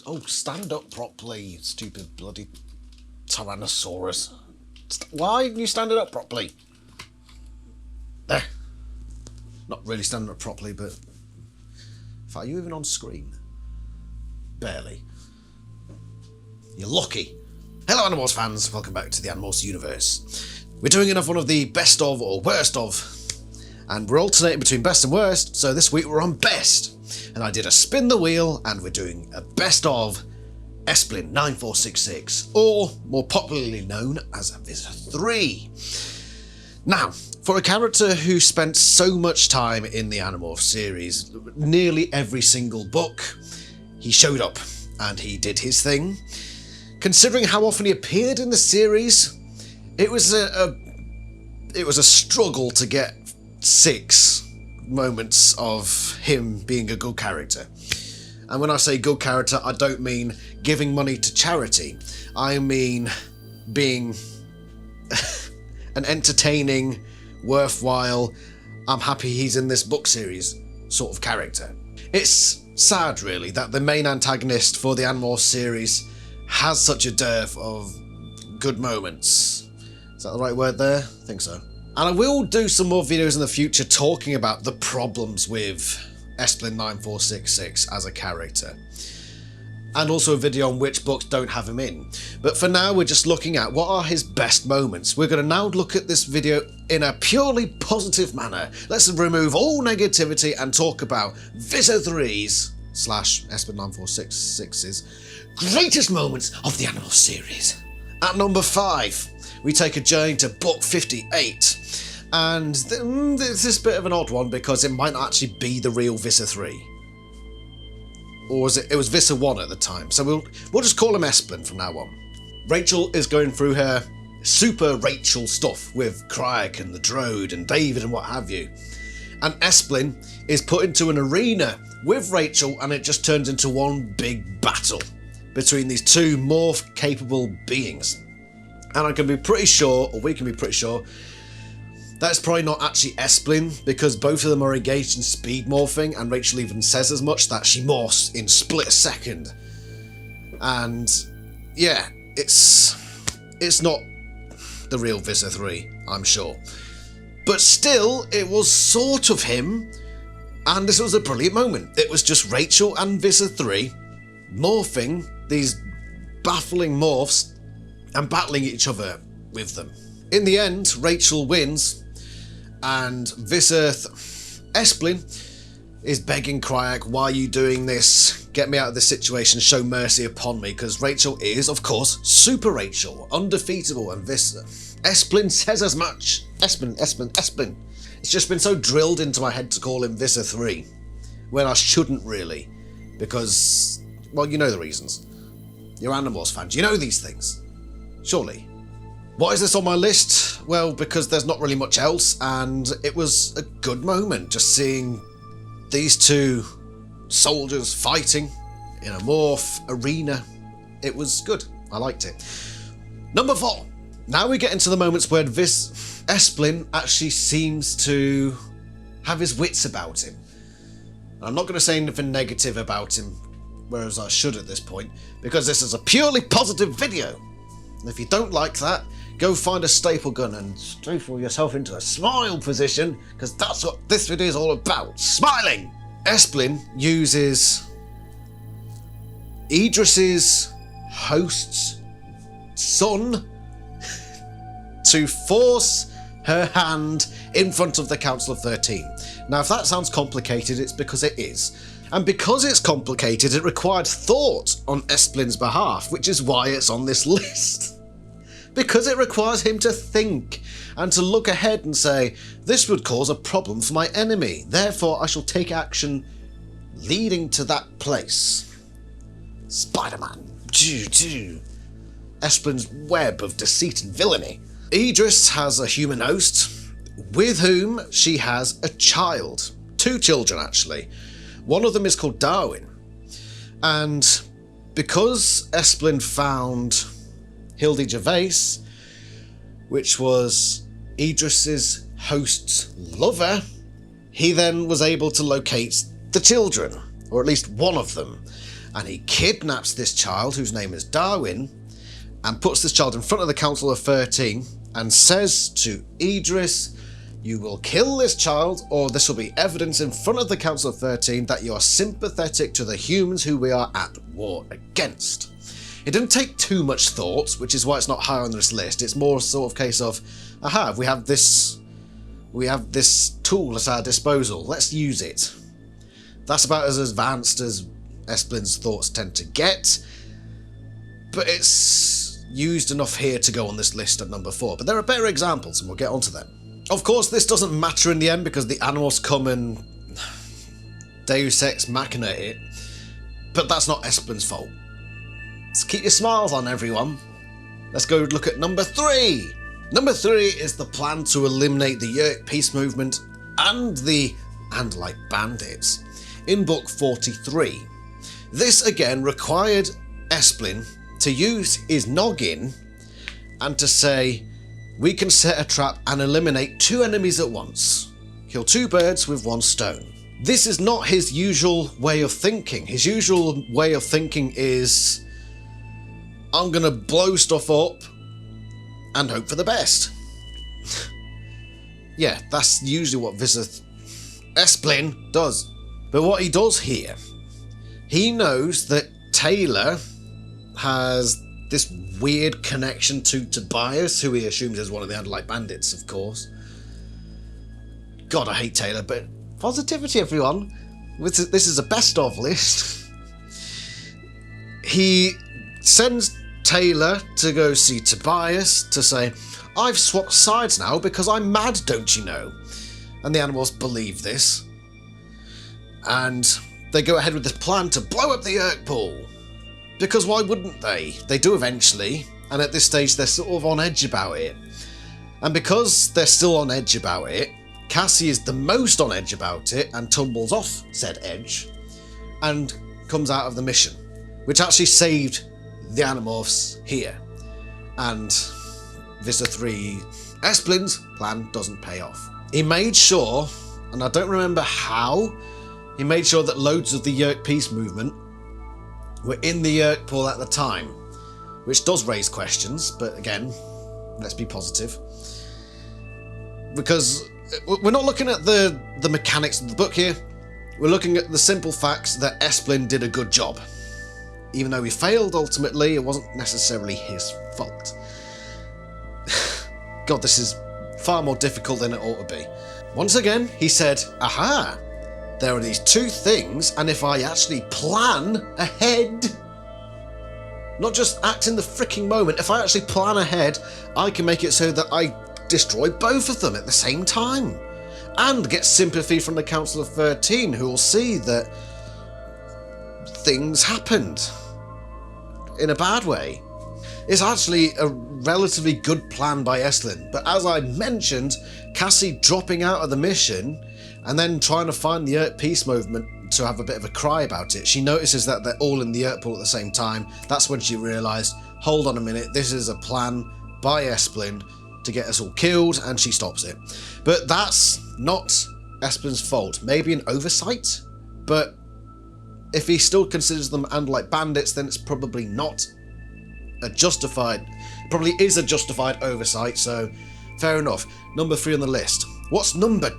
Oh, stand up properly, you stupid bloody Tyrannosaurus. Why aren't you standing up properly? There. Not really standing up properly, but... Are you even on screen? Barely. You're lucky. Hello Animorphs fans, welcome back to the Animorphs universe. We're doing another one of the best of or worst of, and we're alternating between best and worst, so this week we're on best. And I did a spin the wheel, and we're doing a best of Esplin 9466, or more popularly known as Visitor 3. Now, for a character who spent so much time in the Animorphs series, nearly every single book, he showed up and he did his thing. Considering how often he appeared in the series, it was a struggle to get 6 moments of him being a good character. And when I say good character, I don't mean giving money to charity. I mean being an entertaining, worthwhile, I'm happy he's in this book series sort of character. It's sad, really, that the main antagonist for the Animorphs series has such a dearth of good moments. Is that the right word there? I think so. And I will do some more videos in the future talking about the problems with Esplin 9466 as a character. And also a video on which books don't have him in. But for now, we're just looking at what are his best moments. We're going to now look at this video in a purely positive manner. Let's remove all negativity and talk about Visitor 3's / Esplin 9466's greatest moments of the Animorphs series. At number 5, we take a journey to book 58. And this is a bit of an odd one because it might not actually be the real Visitor 3. Or was it was Visitor 1 at the time, so we'll just call him Esplin from now on. Rachel is going through her super Rachel stuff with Cryak and the Droid and David and what have you. And Esplin is put into an arena with Rachel, and it just turns into one big battle between these two morph capable beings. And I can be pretty sure, or we can be pretty sure, that's probably not actually Esplin, because both of them are engaged in speed morphing, and Rachel even says as much, that she morphs in split second. And yeah, it's not the real Visitor 3, I'm sure. But still, it was sort of him, and this was a brilliant moment. It was just Rachel and Visitor 3 morphing these baffling morphs and battling each other with them. In the end, Rachel wins, and Visitor Esplin is begging Cryak, why are you doing this? Get me out of this situation, show mercy upon me, because Rachel is, of course, Super Rachel, undefeatable, and Visitor Esplin says as much. Esplin. It's just been so drilled into my head to call him Visitor 3, when I shouldn't really, because, well, you know the reasons. You're Animorphs fans, you know these things. Surely. Why is this on my list? Well, because there's not really much else, and it was a good moment just seeing these two soldiers fighting in a morph arena. It was good. I liked it. Number 4. Now we get into the moments where Esplin actually seems to have his wits about him. I'm not going to say anything negative about him, whereas I should at this point, because this is a purely positive video. And if you don't like that, go find a staple gun and staple yourself into a smile position, because that's what this video is all about. Smiling! Esplin uses Idris's host's son to force her hand in front of the Council of 13. Now, if that sounds complicated, it's because it is. And because it's complicated, it required thought on Esplin's behalf, which is why it's on this list. Because it requires him to think and to look ahead and say, this would cause a problem for my enemy, therefore I shall take action leading to that place. Spider-Man. Esplin's web of deceit and villainy. Idris has a human host with whom she has a child. 2 children, actually. One of them is called Darwin. And because Esplin found Hildy Gervais, which was Idris's host's lover, he then was able to locate the children, or at least one of them. and he kidnaps this child, whose name is Darwin, and puts this child in front of the Council of 13 and says to Idris, you will kill this child, or this will be evidence in front of the Council of 13 that you are sympathetic to the humans who we are at war against. It didn't take too much thought, which is why it's not higher on this list. It's more sort of case of, aha, we have this tool at our disposal. Let's use it. That's about as advanced as Esplin's thoughts tend to get, but it's used enough here to go on this list at number 4. But there are better examples, and we'll get onto them. Of course, this doesn't matter in the end because the Animorphs come and Deus Ex Machina it, but that's not Esplin's fault. So keep your smiles on, everyone. Let's go look at number 3. Number 3 is the plan to eliminate the Yeerk peace movement and the Andalite bandits in book 43. This again required Esplin to use his noggin and to say, we can set a trap and eliminate 2 enemies at once. Kill 2 birds with 1 stone. This is not his usual way of thinking. His usual way of thinking is, I'm gonna blow stuff up and hope for the best. Yeah, that's usually what Esplin does. But what he does here, he knows that Taylor has this weird connection to Tobias, who he assumes is one of the Andalite bandits, of course. God, I hate Taylor, but positivity, everyone. This is a best of list. He sends Taylor to go see Tobias to say, I've swapped sides now because I'm mad, don't you know? And the Animorphs believe this. And they go ahead with this plan to blow up the Yeerk pool. Because why wouldn't they? They do eventually, and at this stage they're sort of on edge about it. And because they're still on edge about it, Cassie is the most on edge about it and tumbles off said edge and comes out of the mission, which actually saved the Animorphs here. And Vista 3 Esplin's plan doesn't pay off. He made sure, and I don't remember how, he made sure that loads of the Yeerk peace movement were in the Yeerk pool at the time, which does raise questions, but again, let's be positive. Because we're not looking at the mechanics of the book here, we're looking at the simple facts that Esplin did a good job. Even though he failed ultimately, it wasn't necessarily his fault. God, this is far more difficult than it ought to be. Once again, he said, aha! There are these 2 things, and if I actually plan ahead, not just act in the freaking moment, if I actually plan ahead, I can make it so that I destroy both of them at the same time. And get sympathy from the Council of 13, who will see that things happened in a bad way. It's actually a relatively good plan by Esplin, but as I mentioned, Cassie dropping out of the mission and then trying to find the Yeerk peace movement to have a bit of a cry about it. She notices that they're all in the Yeerk pool at the same time. That's when she realised, hold on a minute, this is a plan by Esplin to get us all killed, and she stops it. But that's not Esplin's fault. Maybe an oversight, but if he still considers them Andalite bandits, then it's probably not a justified, probably is a justified oversight, so fair enough. Number 3 on the list. What's number 2?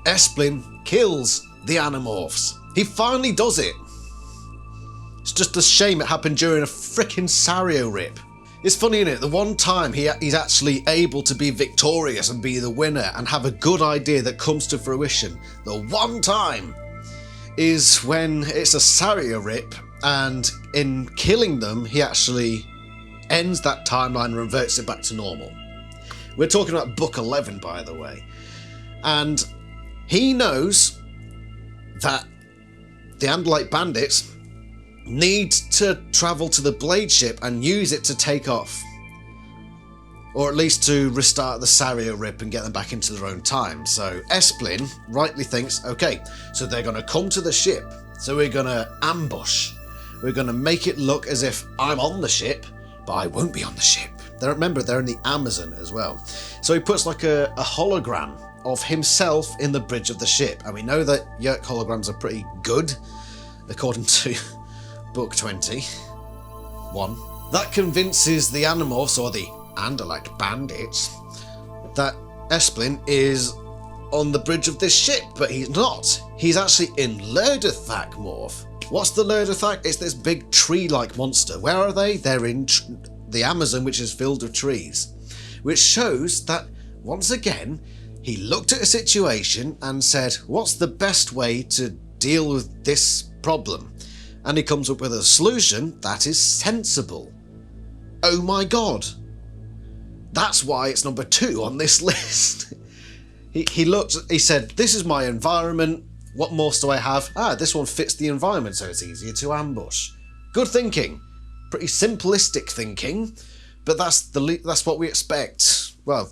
Esplin kills the Animorphs. He finally does it. It's just a shame it happened during a frickin' Sario rip. It's funny, isn't it? The one time he's actually able to be victorious and be the winner and have a good idea that comes to fruition, the one time, is when it's a Sario rip, and in killing them, he actually ends that timeline and reverts it back to normal. We're talking about book 11, by the way. And he knows that the Andalite bandits need to travel to the blade ship and use it to take off. Or at least to restart the Sario rip and get them back into their own time. So Esplin rightly thinks, okay, so they're going to come to the ship. So we're going to ambush. We're going to make it look as if I'm on the ship, but I won't be on the ship. Remember, they're in the Amazon as well. So he puts like a hologram of himself in the bridge of the ship. And we know that Yeerk holograms are pretty good, according to Book 21, that convinces the Animorphs, or the Andalite bandits, that Esplin is on the bridge of this ship, but he's not. He's actually in Lurdathak morph. What's the Lurdathak? It's this big tree-like monster. Where are they? They're in the Amazon, which is filled with trees. Which shows that, once again, he looked at a situation and said, what's the best way to deal with this problem? And he comes up with a solution that is sensible. Oh my god. That's why it's number 2 on this list. He looked, he said, this is my environment. What morphs do I have? This one fits the environment, so it's easier to ambush. Good thinking. Pretty simplistic thinking, but that's what we expect. Well,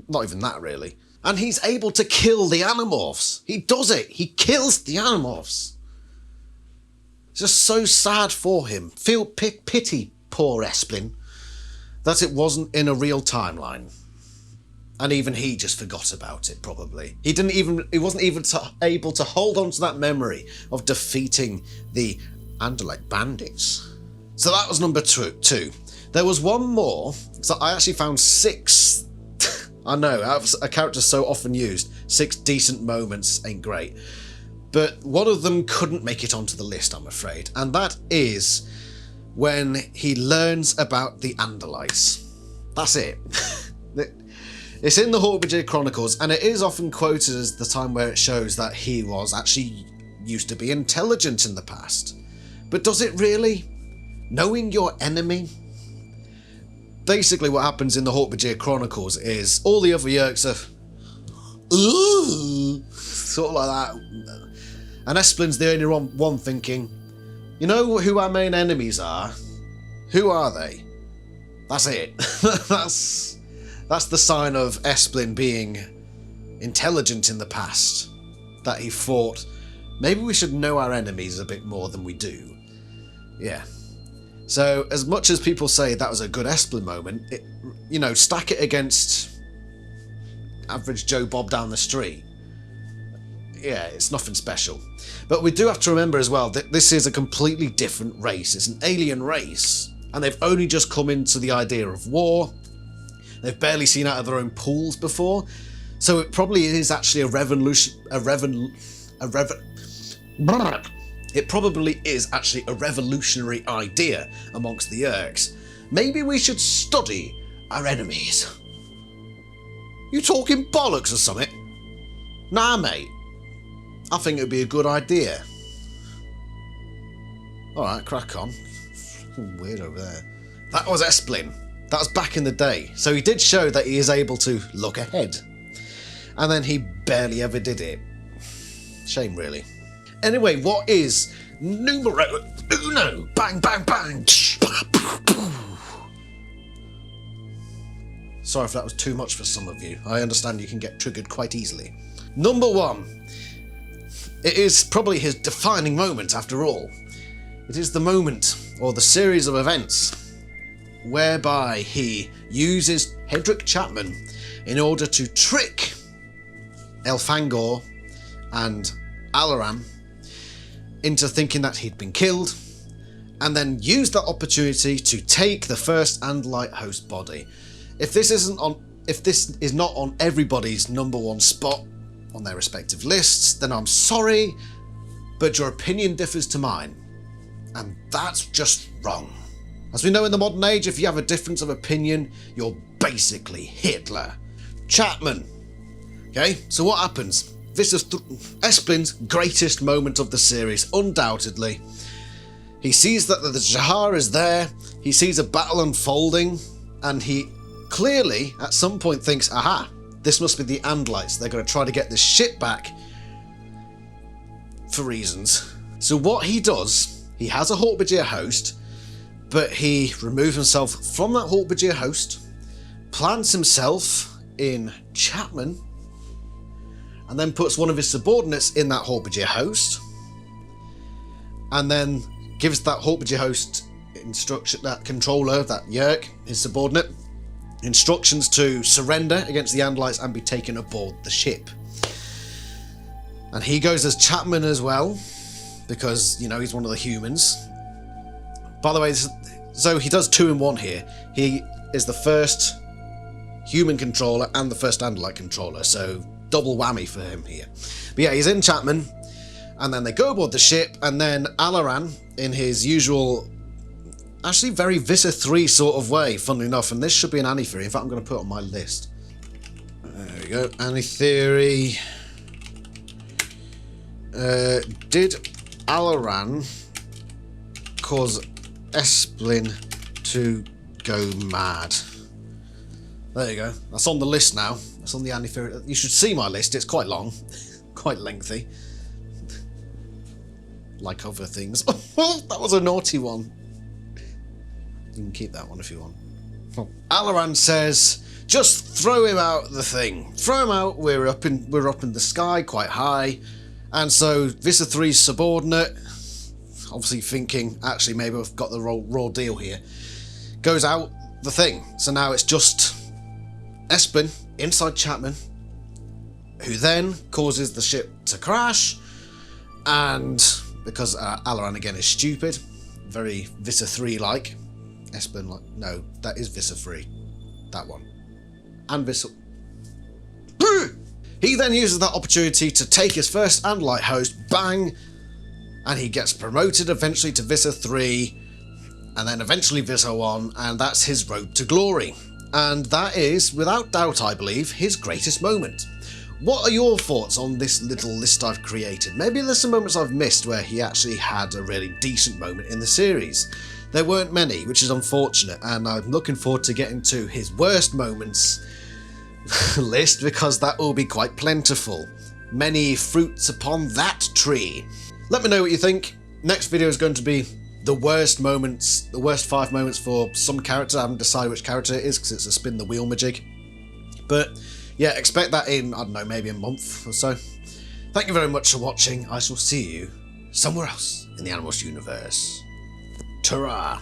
not even that really. And he's able to kill the Animorphs. He does it. He kills the Animorphs. It's just so sad for him. Feel pity, poor Esplin, that it wasn't in a real timeline. And even he just forgot about it, probably. He wasn't even able to hold on to that memory of defeating the Andalite bandits. So that was number 2. There was one more, so I actually found 6. I know, a character so often used. 6 decent moments ain't great. But one of them couldn't make it onto the list, I'm afraid. And that is when he learns about the Andalites. That's it. It's in the Hork-Bajir Chronicles, and it is often quoted as the time where it shows that he was actually used to be intelligent in the past. But does it really? Knowing your enemy? Basically what happens in the Hork-Bajir Chronicles is all the other Yeerks are ooh, sort of like that. And Esplin's the only one thinking, you know who our main enemies are? Who are they? That's it. That's the sign of Esplin being intelligent in the past. That he thought, maybe we should know our enemies a bit more than we do. Yeah. So, as much as people say that was a good Esplin moment, stack it against average Joe Bob down the street. Yeah, it's nothing special. But we do have to remember as well that this is a completely different race. It's an alien race. And they've only just come into the idea of war. They've barely seen out of their own pools before. So it probably is actually It probably is actually a revolutionary idea amongst the Yeerks. Maybe we should study our enemies. You talking bollocks or something? Nah, mate. I think it would be a good idea. Alright, crack on. Weird over there. That was Esplin. That was back in the day. So he did show that he is able to look ahead. And then he barely ever did it. Shame, really. Anyway, what is numero uno? Bang, bang, bang. Sorry if that was too much for some of you. I understand you can get triggered quite easily. Number 1. It is probably his defining moment after all. It is the moment, or the series of events, whereby he uses Hedrick Chapman in order to trick Elfangor and Alaram into thinking that he'd been killed, and then use that opportunity to take the first Andalite host body. If this is not on everybody's number 1 spot on their respective lists, then I'm sorry, but your opinion differs to mine, and that's just wrong. As we know in the modern age, if you have a difference of opinion, you're basically Hitler. Chapman. Okay, so what happens? This is Esplin's greatest moment of the series, undoubtedly. He sees that the Jahar is there, he sees a battle unfolding, and he clearly, at some point, thinks, aha, this must be the Andalites. They're going to try to get this shit back for reasons. So what he does, he has a Hork-Bajir host, but he removes himself from that Hork-Bajir host, plants himself in Chapman, and then puts one of his subordinates in that Hork-Bajir host, and then gives that Hork-Bajir host instruction, that controller, that Yeerk, his subordinate, instructions to surrender against the Andalites and be taken aboard the ship. And he goes as Chapman as well, because, he's one of the humans. By the way, so he does 2 in 1 here. He is the first human controller and the first Andalite controller, so double whammy for him here. But yeah, he's in Chapman, and then they go aboard the ship, and then Alaran, in his usual, actually very Visser 3 sort of way, funnily enough, and this should be an Annie theory. In fact, I'm going to put it on my list. There we go, Annie theory. Did Alaran cause Esplin to go mad? There you go. That's on the list now. That's on the Annie theory. You should see my list. It's quite long, quite lengthy. Like other things. That was a naughty one. You can keep that one if you want. Oh. Alaran says, "Just throw him out the thing. Throw him out. We're up in the sky, quite high." And so Visser 3's subordinate, obviously thinking, actually maybe we've got the raw deal here, goes out the thing. So now it's just Esplin inside Chapman, who then causes the ship to crash, and because Alaran again is stupid, very Visser 3 like. Esplin like, no, that is Visser 3, that one, and Visser. He then uses that opportunity to take his first Andalite host, bang, and he gets promoted eventually to Visser 3, and then eventually Visser 1, and that's his road to glory. And that is, without doubt, I believe, his greatest moment. What are your thoughts on this little list I've created? Maybe there's some moments I've missed where he actually had a really decent moment in the series. There weren't many, which is unfortunate, and I'm looking forward to getting to his worst moments list, because that will be quite plentiful. Many fruits upon that tree. Let me know what you think. Next video is going to be the worst moments, the worst 5 moments for some character. I haven't decided which character it is because it's a spin the wheel majig. But yeah, expect that in, I don't know, maybe a month or so. Thank you very much for watching. I shall see you somewhere else in the Animorphs universe. Ta-ra!